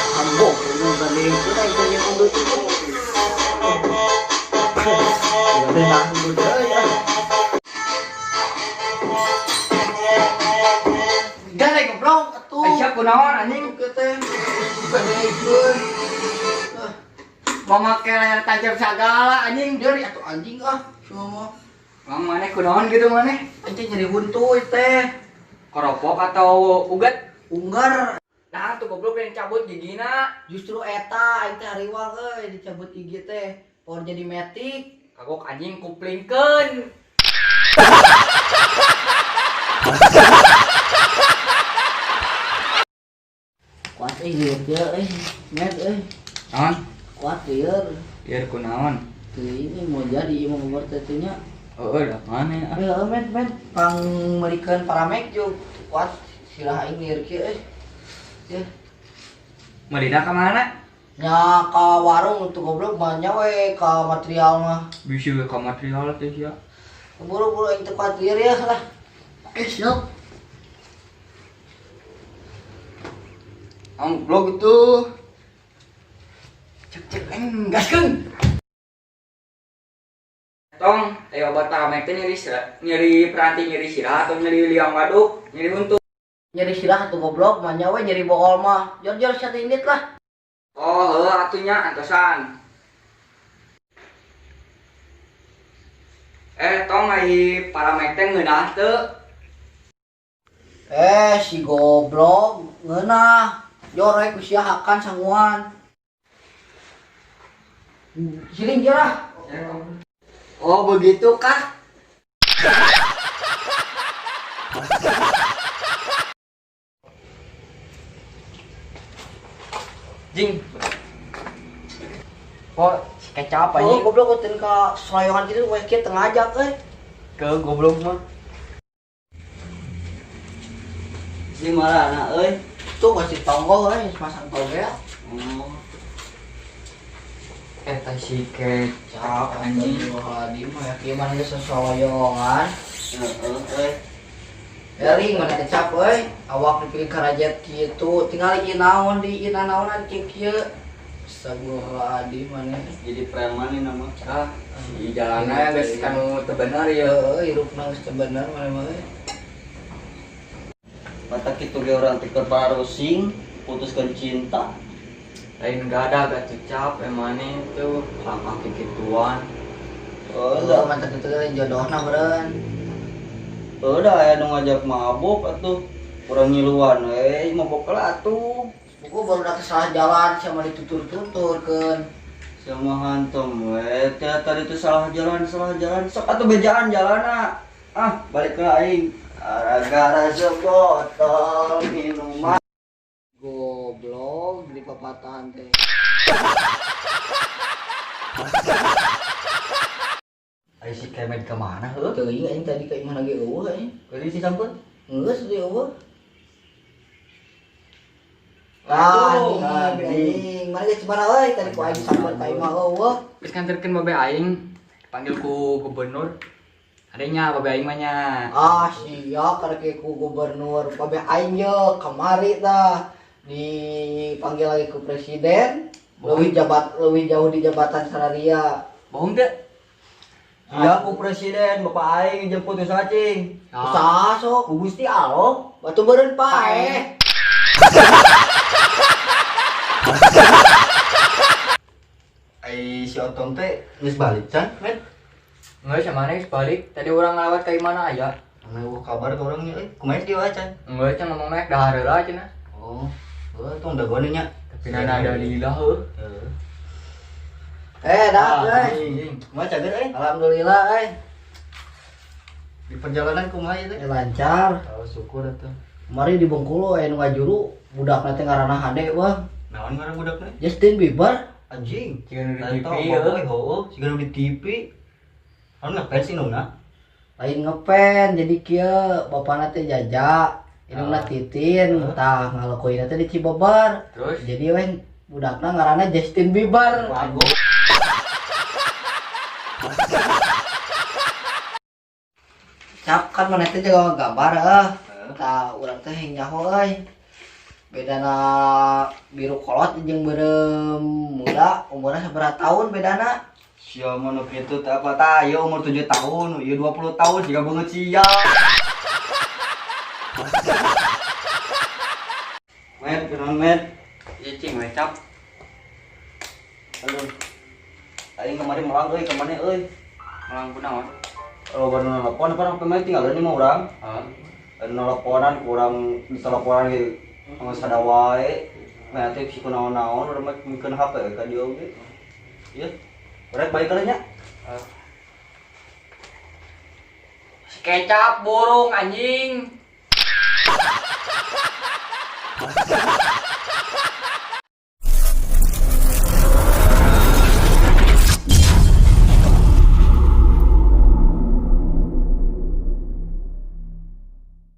Hambok, ini banding kita itu yang mundur itu. Udah nanggung ya. Galai goblok atuh. Siap kunaon anjing Teh. Bandingkeun. mau make layar tancap segala anjing Dari atuh anjing semua. Mang maneh kunaon gitu maneh Anjing nyari huntuy teh. koropok atau ugat Unggar. nah tuh goblok yang cabut gigina Justru eta aing teh hariwang dicabut gigi teh. Power jadi metik. kagok anjing kuplingkeun Kuat liur met naon kuat liur. biar kunaon Tuh ini mau jadi mau ngomor teh nya. udah maneh Met pang merikeun paramek juk kuat sirah aing liur kieu Ya. Melina ka mana Nya ka warung untuk goblok mah nya we ka material mah. bisa ka material teh sia Buru-buru aing teh kuat liur ya lah. Oke, siap. blog itu cek gaskeun tong ayo obat paramek teh nyeri peranti nyeri sirah atau nyeri liang waduk nyeri untung Nyeri sirah tuh goblok mah nya we nyeri bool mah. Jor-jor satinit lah. oh heuh atunya antosan tong ai paramek teh ngeunah teu Si goblok ngeunah. Jor we ku sia hakan sanguan. Siling jor ah. oh begitu kah jing kok si kecap Oh, anjing goblok eutin ka soyongan gitu we kieu teu ngajak ke goblok mah Di mana euy? Tuh masih tonggo pasang toge. oh eta si kecap anjing Di mah ya kieu mah geus sosoyongan. heeh Dari mana kecap euy? Awak dipilih karajet kitu, tinggal ieu naon di ina naonan kieu. Astagfirullahaladzim mana. jadi preman ini nama di jalannya geus kanu teu bener ya Hirupna geus teu bener mana mah. Mata kitu ge urang teh keur parosing putuskeun cinta. lain gak ada gak cecap emane tuh langkah kikituan Udah mantap itu kan jodohna beureun. Udah aya nu ngajak mabok atuh. Urang ngiluan we mabok heula atuh. Buku baru udah salah jalan sama ditutur-tuturkeun. Sama hantem we teh tadi teh salah jalan sok atuh bejaan jalanna. Balik ke aing. Gara-gara sebotol minuman. Goblok di papatahan teh. Ai si kemet ke mana heuh? Teuing aing tadi ka imah lagi eueuh aing. Tadi si sampun. Geus di eueuh. Aduh, anjing. Mari geus mana euy tadi ku aing sampeun ka imah eueuh. geus nganterkeun babe aing panggil ku gubernur adanya babe aing mah nya Sia karek ku gubernur babe aing ye kamari tah dipanggil lagi ku presiden. Leuwih jauh di jabatan sararia. bohong teh Iya ku presiden bapak aing jemput geus cacing. Usaha sok Ku Gusti Allah. batu beureun pae. Ai si Otong teh geus balik can, men. nggak sama nih balik tadi orang lewat ke mana aja Anu eueuh kabar ka urang nya kumaha di wae can. nggak can ngomong naik dah heula cenah Oh, tong da gone nya. tapi nana ada lillah heuh Dah euy. Anjing, kumaha cager Alhamdulillah Di perjalanan kumaha ieu teh? lancar. Oh, syukur atuh. Kemarin di Bengkulu nu ngajuru budakna teh ngaranna Hade Bang. Naon ngaran budakna? Justin Bieber. Anjing. Cigan di Lain TV tau ya. boy, heueuh, siga di TV. Anu ngepens sih nungna. Lain ngepen jadi kieu bapana teh Jaja. Indungna Titin, tah ngalakoina teh di Cibobar. terus Jadi we budakna ngaranna Justin Bieber. Bagus. Cap kan mana teh jaga gambar tah urang teh yang nyaho euy. Bedana biru kolot jeung beureum muda umurna sabaraha tahun bedana? Sia mah nu kitu teh apa tah ieu umur 7 tahun, ieu 20 tahun siga beungeut sia. Met, kenaon met? Ieu cing we cap. Aduh. Aing kemarin melang euy, kemana euy? Malang kunaon? Oh, baru nelpon apa pemain tinggal di mau urang? Heeh. Nelponan kurang diteleponan gitu. Nggak sadar wae. Nanti si kunaon-naon urang mah mikeun HP ka dia oge. Ieu. Urang balik ka nya. Si kecap burung anjing.